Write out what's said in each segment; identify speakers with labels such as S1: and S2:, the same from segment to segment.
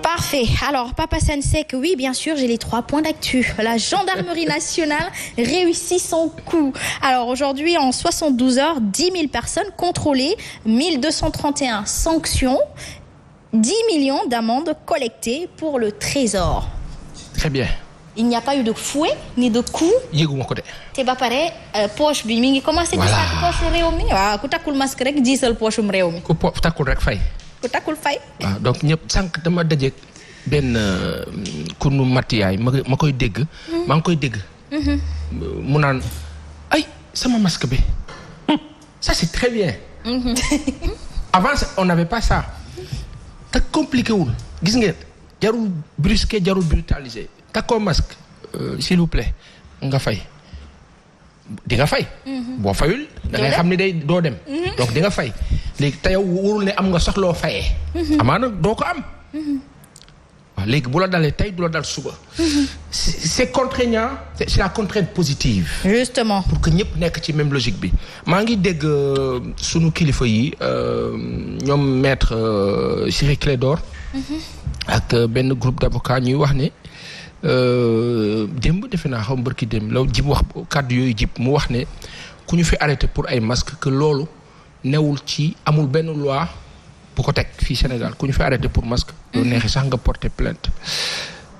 S1: Parfait. Alors, Papa Sensek, oui, bien sûr, j'ai les 3 points d'actu. La gendarmerie nationale réussit son coup. Alors, aujourd'hui, en 72 heures, 10 000 personnes contrôlées, 1231 sanctions, 10 millions d'amendes collectées pour le trésor.
S2: Très bien.
S1: Il n'y a pas eu de fouet ni de coup.
S2: yëguma ko de.
S1: te ba pare poche bi mi ngi commencé.
S2: voilà
S1: di poche réew mi waaw ku takkul masque rek jiisal poche réew mi.
S2: ku takkul rek fay.
S1: ku takkul fay.
S2: waaw donc ñëpp sànq dama dajeeg benn kunu matiyaay ma koy dégg. maa ngi koy dégg. mu naan ay sama masque bi. ça c'est très bien. avant on n'avait pas ça. te compliqué wul gis ngeen jarul brusquer jarul brutaliser. takkoo masque s'il vous plaît nga fay di nga fay. boo fayul da ngay xam ni day doo dem. donc di nga fay léegi te yow wóorul ne am nga soxloo fayee. amaana doo ko am. waaw léegi bu la dalee tey du la dal suba. c'est contraignant c'est la contrainte positive.
S1: justement
S2: pour que ñëpp nekk ci même logique bi. maa ngi dégg sunu kilifa yi ñoom maître Ciré Clédor ak benn groupe d'avocats ñuy wax ne. démb defe naa xaw ma barki démb la jib wax kàddu yooyu jib mu wax ne ku ñu fi arrêté pour ay masque que loolu newul ci amul benn loi bu ko teg fii Sénégal ku ñu fi arrêté pour masque loolu neexee sax nga porter plainte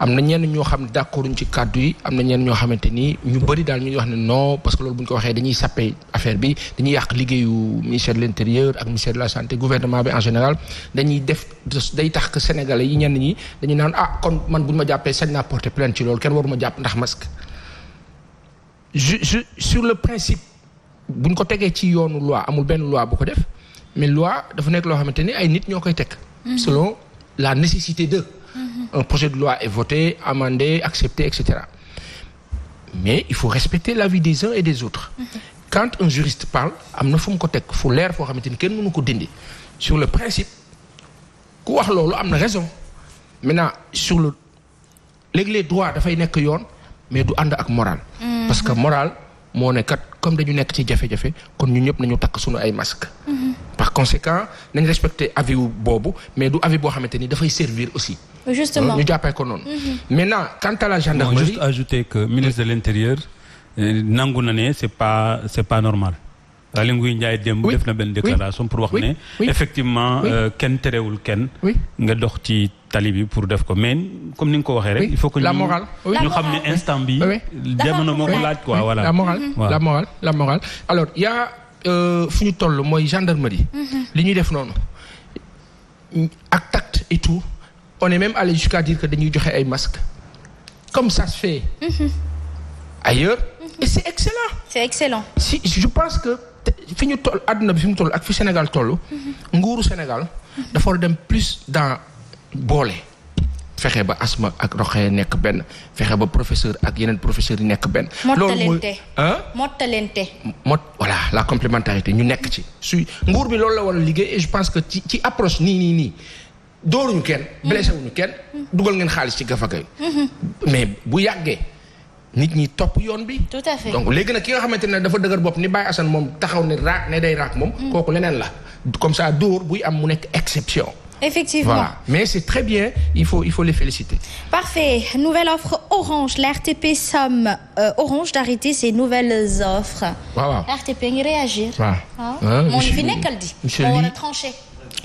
S2: am na ñenn ñoo xam ne d'accorduñ ci kàddu yi am na ñenn ñoo xamante ni ñu bëri daal ñu ngi wax ne non parce que loolu bu ñu ko waxee dañuy sappe affaire bi dañuy yàq liggéeyu ministère de l'intérieur ak ministère de la santé gouvernement bi en général dañuy def day tax que sénégalais yi ñenn ñi dañuy naan ah kon man bu ñu ma jàppee sañ naa porter plainte ci loolu kenn waruma jàpp ndax masque. je sur le principe bu ñu ko tegee ci yoonu loi amul benn loi bu ko def mais loi dafa nekk loo xamante ni ay nit ñoo koy teg. selon la nécessité de. Un projet de loi est voté, amendé, accepté, etc. Mais il faut respecter l'avis des uns et des autres. Quand un juriste parle, am na fu mu ko teg fu leer foo xamante ni kenn mënu ko dindi. Sur le principe ku wax loolu am na raison. Maintenant sur le léeg-léeg droit dafay nekk yoon mais du ànd ak moral. Parce que moral moo ne kat comme dañu nekk ci jafe-jafe kon ñu ñëpp nañu takk suñu ay masques. Par conséquent nañ respecter avis boobu mais du avis boo xamante ni dafay servir aussi.
S1: Justement
S2: ñu jàppee ko noonu. Maintenant quant à la gendarmerie.
S3: Juste ajouter que ministre de l'intérieur nangu na ne c'est pas normal. Aly Ngouille Ndiaye démb def na benn déclaration pour wax ne effectivement kenn terewul kenn nga dox ci tali bi pour def ko mais comme ni nga ko waxee rek il faut que
S2: la morale
S3: ñu xam ne instant bi jamono moo ko laaj quoi voilà
S2: la morale alors y a fu ñu toll mooy gendarmerie li ñuy def noonu ak tact et tout on est même allé jusqu'à dire que dañuy joxe ay masques comme ça se fait ailleurs et c'est excellent.
S1: C'est excellent.
S2: Si je pense que fi ñu toll àdduna bi fi mu toll ak fi Sénégal toll. nguuru Sénégal dafa war a dem plus dans boole. fexe ba Asma ak Rokhaya nekk benn fexe ba professeur ak yeneen professeurs yi nekk benn. loolu mooy
S1: mottalente.
S2: voilà la complémentarité ñu nekk ci. nguur bi loolu la war a liggéey et je pense que ci approche nii. dóoruñu kenn. blessé wuñu kenn. dugal ngeen xaalis ci gafagay. mais bu yàggee. nit ñi topp yoon bi.
S1: tout à fait
S2: donc léegi nag ki nga xamante ne dafa dëgër bopp ni Baye Assane moom taxaw ne raak ne day raak moom. kooku leneen la comme ça dóor buy am mu nekk exception.
S1: Effectivement.
S2: Voilà. Mais c'est très bien, il faut les féliciter.
S1: Parfait. Nouvelle offre Orange. La RTP somme Orange d'arrêter ses nouvelles offres.
S2: Wow.
S1: La RTP ngi réagir.
S2: Waaw.
S1: Mon fi nekkal di. Moo war a tranché.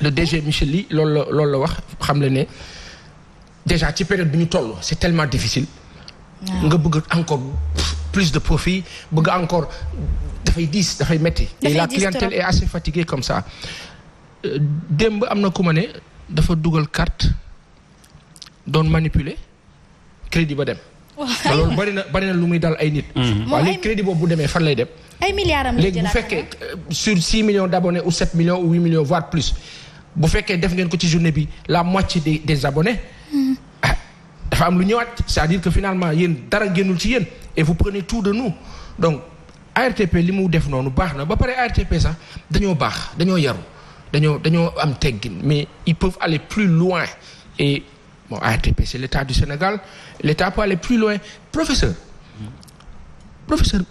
S2: Le DG Michel Ly loolu la wax xam le ne déjà ci période bi ñu toll c'est tellement difficile. nga bëgg encore plus de profit bëgg encore dafay diis dafay metti. Et la clientèle est assez fatiguée comme ça. démb am na ku ma ne dafa dugal carte doon manipuler crédit ba dem. te loolu bari na lu muy dal ay nit. waaw léegi crédit boobu bu demee fan lay dem.
S1: ay milliards am
S2: léegi bu fekkee sur 6 millions d'abonnés ou 7 millions ou 8 millions voire plus bu fekkee def ngeen ko ci journée bi la moitié des abonnés. dafa am lu ñëwaat c'est-à-dire que finalement yéen dara génnul ci yéen et vous prenez tout de nous donc ARTP li mu def noonu baax na ba pare ARTP sax dañoo baax dañoo yaru. dañoo am teggin mais ils peuvent aller plus loin et bon ARTP c'est l'État du Sénégal l'État peut aller plus loin professeur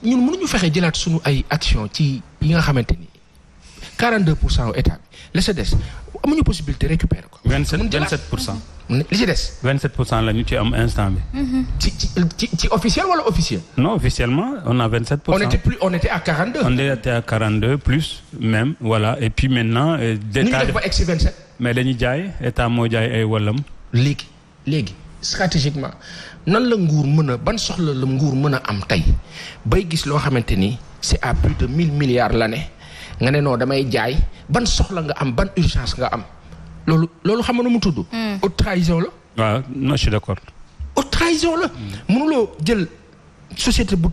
S2: ñun mënuñu fexe jëlaat suñu ay action ci yi nga xamante ni 42% au état bi la sa des amuñu possibilité récupérer ko.
S3: 27%.
S2: li ci des.
S3: 27% la ñu ci am instant bi.
S2: ci officiel wala officiel.
S3: non officiellement on a 27%.
S2: on était à 42.
S3: on était à 42 plus même voilà et puis maintenant.
S2: ñu def ba egg si 27.
S3: mais dañuy jaay état moo jaay ay wàllam.
S2: léegi stratégiquement nan la nguur mën a ban soxla la nguur mën a am tey bay gis loo xamante ni c'est à plus de 1000 milliards l'année nga ne non damay jaay ban soxla nga am ban urgence nga am loolu xam nga nu mu tudd. haute trahison la.
S3: waaw non je suis d'accord.
S2: haute trahison la. mënuloo jël société bu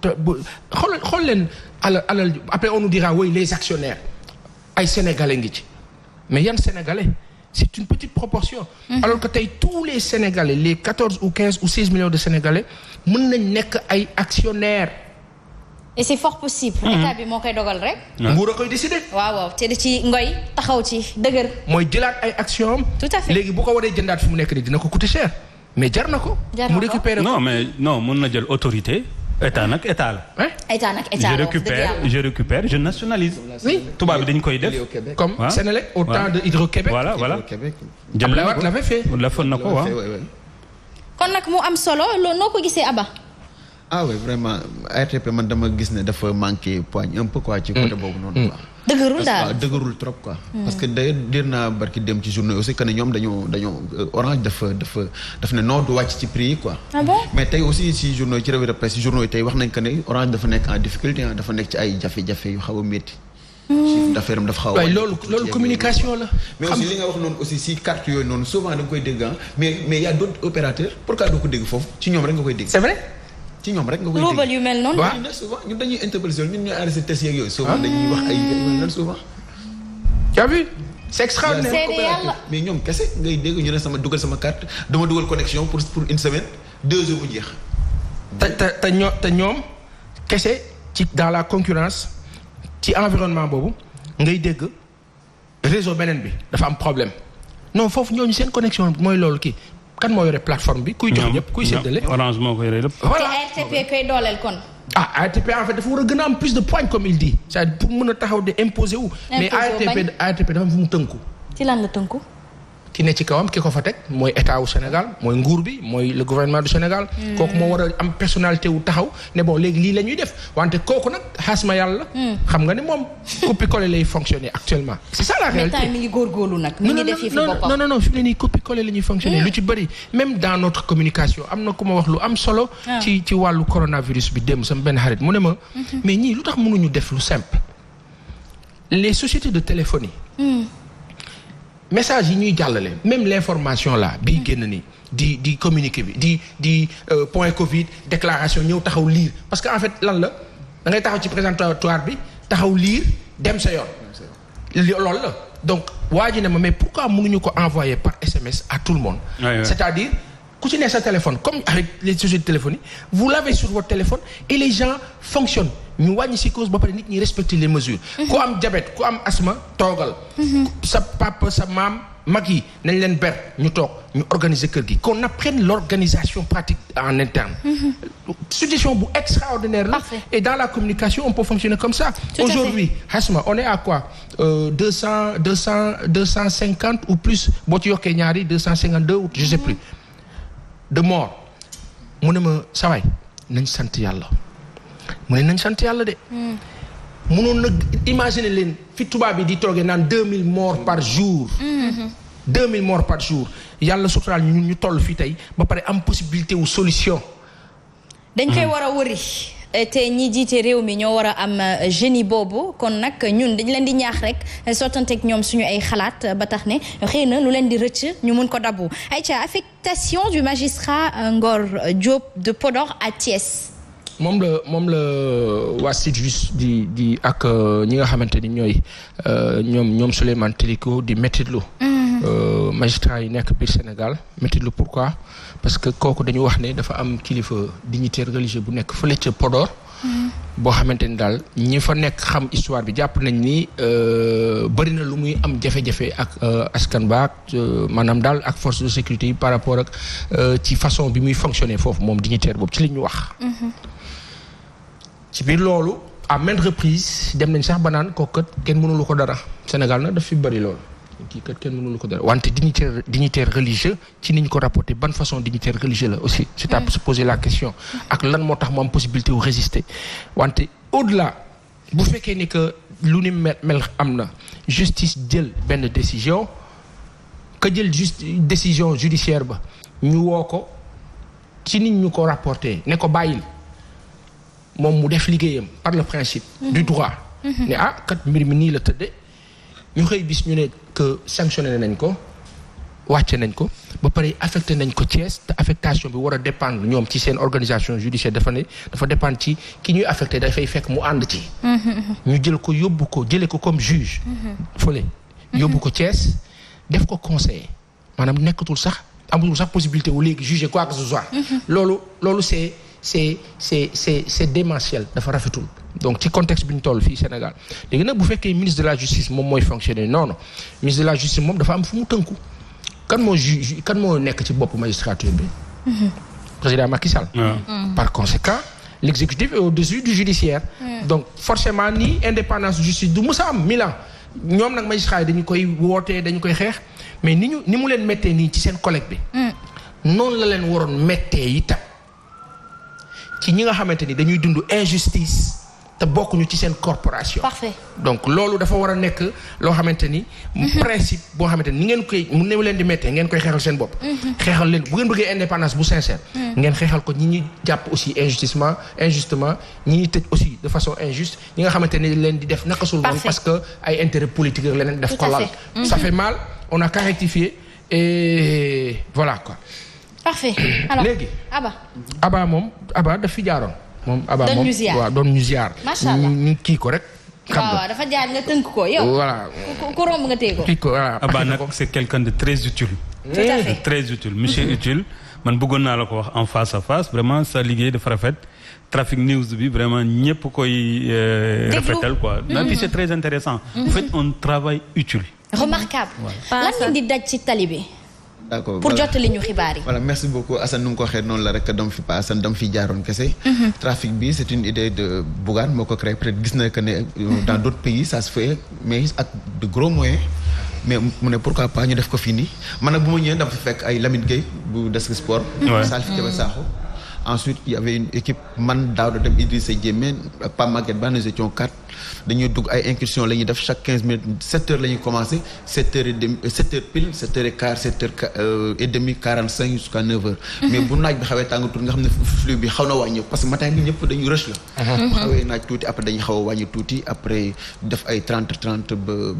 S2: xool leen alal après on nous dira oui les actionnaires ay sénégalais ngi ci mais yan sénégalais. C'est une petite proportion. Alors que tous les Sénégalais, les 14 ou 15 ou 16 millions de Sénégalais, mën nañ nekk ay actionnaires.
S1: Et c'est fort possible. état bi moo koy dogal rek.
S2: nguur a koy décider.
S1: waaw te da ci ngoy taxaw ci dëgër.
S2: mooy jëlaat ay actions am.
S1: tout à fait
S2: léegi bu ko waree jëndaat fi mu nekk nii dina ko coûter cher mais jar na ko. mu récupérer ko
S3: non mën na jël autorité. état nag état la.
S1: état nag état la
S3: je récupère je nationalise. oui tubaab bi dañ koy def.
S2: comme Sénélec au temps de Hydro-Québec.
S3: voilà.
S2: Abdoulaye Wade l'avait fait.
S3: defoon na ko waaw.
S1: kon nag mu am solo loolu noo ko gisee Abba.
S4: oui vraiment ARTP man dama gis ne dafa manqué poigne un peu quoi ci côté boobu noonu quoi.
S1: dëgërul daal
S4: dëgërul trop quoi. parce que d'ailleurs dir naa barki dem ci journée aussi que ne ñoom dañoo Orange dafa ne non du wàcc ci prix yi quoi.
S1: ah bon
S4: mais tey aussi ci journaux ci revue de presse journaux yi tey wax nañ que ne Orange dafa nekk en difficulté dafa nekk ci ay jafe-jafe yu xaw a métti. chiffre d'affaires am dafa xaw a.
S2: waaye loolu communication la.
S4: mais aussi li nga wax noonu aussi si carte yooyu noonu souvent da nga koy dégg mais y a d'autres opérateurs pourquoi doo ko dégg foofu ci ñoom rek nga koy dégg.
S2: c'est vrai.
S4: ci ñoom rek nga koy dégg
S1: luubal yu mel noonu.
S4: waaw souvent ñun dañuy interpellé ñun ñooy arrêté test yeeg yooyu. souvent dañuy wax ay yu souvent.
S2: tu as vu c'est extraordinaire.
S4: mais ñoom kese ngay dégg ñu ne sama dugal sama carte dama dugal connexion pour une semaine 2 jours bu jeex.
S2: te ñoom kese ci dans la concurrence ci environnement boobu ngay dégg réseau beneen bi dafa am problème non foofu ñooñu seen connexion mooy loolu kii. kan moo yore plateforme bi kuy jox ñëpp kuy séddale.
S3: Orange moo koy yore lépp.
S1: voilà te ARTP koy dooleel kon.
S2: ARTP en fait dafa war a gën a am plus de poigne comme il dit c'est-à-dire pour mën a taxaw de imposer wu. mais ARTP dafa am fu mu tënku.
S1: ci lan la tënku.
S2: ki ne ci kawam ki ko fa teg mooy état wu Sénégal mooy nguur bi mooy le gouvernement du Sénégal. kooku moo war a am personnalité wu taxaw ne bon léegi lii la ñuy def wante kooku nag xaasma yàlla. xam nga ne moom copie-coller lay fonctionner actuellement. c'est ça la réalité
S1: mais mi ngi góorgóorlu nag. mi ngi def fi boppam
S2: non fi mu ne nii copie-coller la ñuy fonctionner. lu ci bëri même dans notre communication am na ku ma wax lu am solo. ci wàllu coronavirus bi démb sama benn xarit mu ne ma. mais ñii lu tax mënuñu def lu simple. les sociétés de téléphonie. message yi ñuy jàllale même l'information là bii génn nii di communiqué bi di point Covid déclaration ñëw taxaw lire parce que en fait lan la da ngay taxaw ci présentation bi taxaw lire dem sa yoon. loolu la donc waa ji ne ma mais pourquoi mënuñu ko envoyer par SMS à tout le monde. c'est-à-dire ku ci ne sa téléphone comme avec les sociétés de téléphonie vous l'avez sur votre téléphone et les gens fonctionnent. ñu wàññi si cause ba pare nit ñi respecter les mesures. ku am diabète ku am asthme toogal. sa papa sa maam mag yi nañ leen ber ñu toog ñu organiser kër gi qu'on apprenne l'organisation pratique en interne. situation bu extraordinaire la. et dans la communication on peut fonctionner comme ça. Aujourd'hui Hasma on est à quoi 250 ou plus boo ci yokkee ñaari 252 ou je sais plus de morts mu ne ma sawaay nañ sant yàlla. mu ne nañ sant yàlla de. mënoon nag imaginer leen fi tubaab bi di toogee naan 2000 morts par jour. 2000 morts par jour yàlla suturaal ñun ñu toll fii tey ba pare am possibilité wu solution.
S1: dañ koy war a wëri te ñi jiite réew mi ñoo war a am génie boobu kon nag ñun dañ leen di ñaax rek sottanteeg ñoom suñu ay xalaat ba tax ne xëy na lu leen di rëcc ñu mun ko dabu. ayca affectation du magistrat Ngor Diop de Podor à Thiès.
S2: moom la waa SYTJUST di ak ñi nga xamante ni ñooy ñoom Souleymane Téliko di méttitlu magistrat yi nekk biir Sénégal méttitlu pourquoi parce que kooku dañu wax ne dafa am kilifa dignitaire religieux bu nekk fële ca Podor boo xamante ni daal ñi fa nekk xam histoire bi jàpp nañ ni bëri na lu muy am jafe-jafe ak askan baak maanaam daal ak force de sécurité yi par rapport ak ci façon bi muy fonctionner foofu moom dignitaire boobu ci li ñu wax ci biir loolu à maintes reprises dem nañ sax ba naan kooku kat kenn mënulu ko dara Sénégal nag daf fi bëri loolu kii kat kenn mënulu ko dara wante dignitaire religieux ci ni ñu ko rapporté ban façon dignitaire religieux la aussi c'est à se poser la question ak lan moo tax mu am possibilité wu résister wante au-delà bu fekkee ni que lu ni mel am na justice jël benn décision ka jël décision judiciaire ba ñu woo ko ci nit ñu ko rapporté ne ko bàyyil moom mu def liggéeyam par le principe du droit ne kat mbir mi nii la tëdde ñu xëy bis ñu ne que sanctionné nañ ko wàcce nañ ko ba pare affecté nañ ko Thiès te affectation bi war a dépendre ñoom ci seen organisation judiciaire dafa dépendre ci ki ñuy affecté dafay fekk mu ànd ci ñu jël ko yóbbu ko jëlee ko comme juge fële yóbbu ko Thiès def ko conseiller maanaam nekkatul sax amatul sax possibilité wu léegi juger quoi que ce soit loolu c'est démentiel dafa rafetul donc ci contexte bi ñu toll fii Sénégal léegi nag bu fekkee ministre de la justice moom mooy fonctionner non ministre de la justice moom dafa am fu mu tënku kan moo nekk ci bopp magistrature bi président Macky Sall par conséquent l'exécutif est au-dessus du judiciaire donc forcément ni indépendance justice du musa am Milan ñoom nag magistrat yi dañu koy wootee dañu koy xeex mais ni mu leen méttee nii ci seen collègue bi noonu la leen waroon méttee itam ci ñi nga xamante ni dañuy dund injustice te bokkuñu ci seen corporation.
S1: Parfait.
S2: Donc loolu dafa war a nekk loo xamante ni principe boo xamante ni ngeen koy mu ne leen di méttee ngeen koy xeexal seen bopp xeexal leen bu ngeen bëggee indépendance bu sincère ngeen xeexal ko ñi ñuy jàpp aussi injustement ñi ñuy tëj aussi de façon injuste ñi nga xamante ni leen di def naka sul noonu parce que ay intérêt politique ak leneen def ko lal ça fait mal on a qu'à rectifier et voilà quoi.
S1: Parfait. Alors léegi
S2: Abba daf fi jaaroon moom Abba moom waaw doon ñu ziar
S1: macha allah
S2: ñu kii ko rek xam nga
S1: waaw dafa jaar nga tënk ko yow
S2: voilà
S1: ku romb nga téye ko
S2: kii ko voilà
S3: Abba nag c'est quelqu'un de très utile
S1: tout à fait
S3: très utile monsieur utile man bëggoon naa la ko wax en face à face vraiment sa liggéey dafa rafet Trafic News bi vraiment ñëpp koy rafetal quoi et puis c'est très intéressant vous faites un travail utile
S1: remarquable lan ngeen di daj ci tali bi
S4: d'accord
S1: pour jottali ñu xibaar yi.
S4: voilà merci beaucoup Assane nu mu ko waxee noonu la rek dama fi jaaroon kese. trafic bi c'est une idée de Bougane moo ko créé peut-être gis na que ne dans d'autres pays ça se fait mais ak de gros moyens. mais mu ne pourquoi pas ñu def ko fii nii man nag bu ma ñëwee dama fi fekk ay Lamine Gueye bu Desk Sport. Salif Kébé Sakho. Ensuite il y avait une équipe man Daouda Dem Idrissa Diémé ak Pape Maguette Ba nous étions 4 dañuy dugg ay incursions la ñuy def chaque 15 minutes 7 heures la ñuy commencé 7 heures et demi 7 heures pile 7 heures et quart 7 heures et demi 45 jusqu'à 9 heures. mais bu naaj bi xawee tàng tuuti nga xam ne flux bi xaw na wàññi parce que matin bi ñëpp dañuy rush la. bu xawee naaj tuuti après dañuy xaw a wàññi tuuti après def ay 30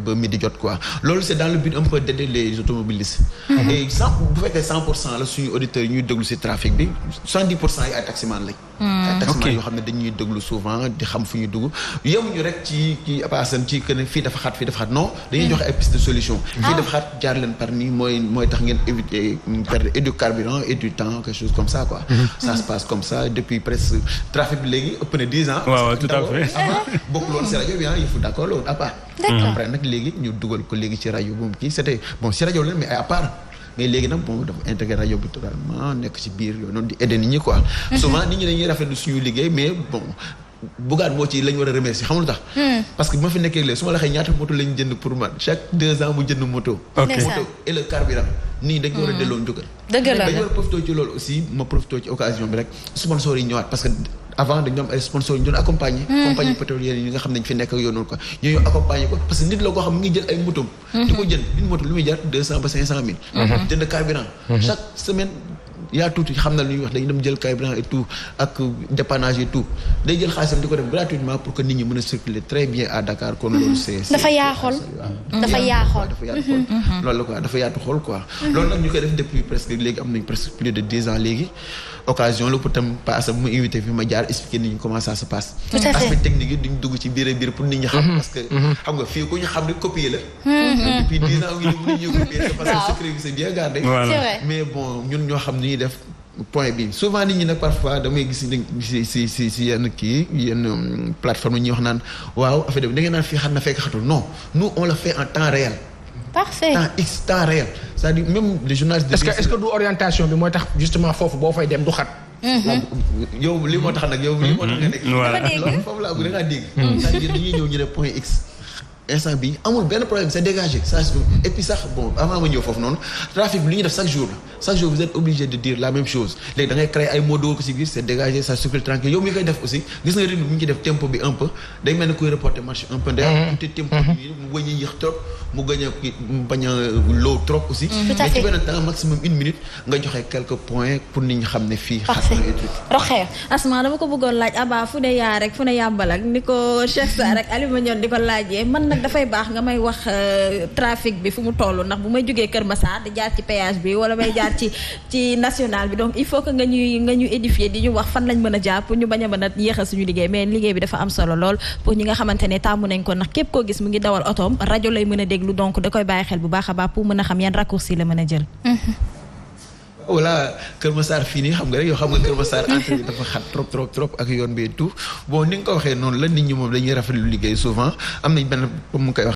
S4: ba midi jot quoi loolu c'est dans le but un peu d'aider les automobilistes. et bu fekkee 100% la suñu auditeurs yi ñuy déglu ci trafic bi 70% yi ay taximan lañ. ay taximan yoo xam ne dañuy déglu souvent di xam fu ñuy dugg yemuñu rek ci apaasan ci que ne fii dafa xat non dañuy joxe ay piste de solution. fii dafa xat jaar leen par nii mooy tax ngeen éviter perdre et du carburant et du temps quelque chose comme ça quoi. ça se passe comme ça depuis presque trafic bi léegi ëpp na 10 ans.
S3: waaw tout à fait.
S4: bokkul woon si rajo bi yëfu d'accord loolu à part. après nag léegi ñu dugal ko léegi ci rajo bu kii c'était bon si rajo leen mais ay à part. mais léegi nag bon dafa intégré rajo bi totalement nekk ci biir yooyu noonu di aider nit ñi quoi. souvent nit ñi dañuy rafetlu suñu liggéey mais bon Bougane moo ci lañ war a remercier xamul tax. parce que bu ma fi nekkee léegi su ma la waxee ñaata moto lañ jënd pour man chaque 2 ans mu jënd moto. moto et le carburant nii dañ war a delloo njukkal.
S1: dëgg la
S4: dañu war a profité ci loolu aussi ma profité ci occasion bi rek sponsors yi ñëwaat parce que avant dañu am ay sponsors yu ñu doon accompagner. compagnie pétrolière yi nga xam ne dañ fi nekk ak yow noonu quoi ñooñu accompagner ko parce que nit la koo xam mu ngi jël ay moto. di ko jënd une moto lu muy jar 200 ba 500 mille. jënd carburant. chaque semaine. yaa tuuti xam na lu ñuy wax dañu dem jël carburant et tout ak dépannage et tout day jël xaalisam di ko def gratuitement pour que nit ñi mën a circuler très bien à Dakar kon loolu c'est
S1: dafa yaa xool dafa yaa xool
S4: loolu la quoi dafa yaatu xool quoi loolu nag ñu koy def depuis presque léegi am nañ presque plus de 10 ans léegi occasion la pour tam paasa bu ma invité fi ma jaar expliquer nit ñi comment ça se passe aspect technique yi duñ dugg ci biir pour nit ñi xam parce que xam nga fii ku ñu xam ne copier la depuis 10 ans ngi ni mën ñu copier c'est parce que secret bi c'est bien gardé mais bon ñun ñoo xam ni def point bi souvent nit ñi nag parfois damay gis si yenn kii yenn plateforme ñuy wax naan waaw affaire da ngeen naan fii xam na fekk xatul non nous on le fait en temps réel.
S1: Parfait.
S4: temps réel c'est-à-dire même les journalistes.
S2: est-ce que du orientation bi mooy tax justement foofu boo fay dem du xat.
S4: yow li moo tax nag yow li moo tax nga nekk.
S1: voilà
S4: foofu laa bëgg da ngaa dégg. c'est-à-dire dañuy ñëw ñu ne point X. instant bi amul benn problème c'est dégagé ça et puis sax bon avant ma ñëw foofu noonu trafic bi li ñuy def chaque jour vous êtes obligé de dire la même chose léegi da ngay créer ay mots ko ci biir c'est dégagé ça circule tranquille yow mi koy def aussi gis nga rythme bi ñu ci def tempo bi un peu day mel ni kuy reporter marche un peu day te tempo bi mu bañ a yéex trop mu bañ a low trop aussi mais ci benn temps maximum 1 minute nga joxe quelques points pour nit ñi xam ne fii
S1: Roxaya
S5: Asma dama ko bëggoon laaj Aba fu ne yaa rek fu ne yàmbal ak ni ko Cheikh Sarr ak Alima Ndione di ko laajee man dafay baax nga may wax trafic bi fu mu toll ndax bu may jógee Kër Massar di jaar ci péage bi wala may jaar ci national bi donc il faut que nga ñuy édifier di ñu wax fan lañ mën a jaar pour ñu bañ a mën a yéexal suñu liggéey mais liggéey bi dafa am solo lool pour ñi nga xamante ne tàmmu nañ ko ndax képp koo gis mu ngi dawal otoom rajo lay mën a déglu donc da koy bàyyi xel bu baax a baax pour mën a xam yan raccourci la mën a jël.
S4: voilà Kër Massar fii nii xam nga rek yow xam nga Kër Massar entre bi dafa xat trop ak yoon bi tout bon ni nga ko waxee noonu la nit ñi moom dañuy rafetlu liggéey souvent am nañ benn comme mu koy wax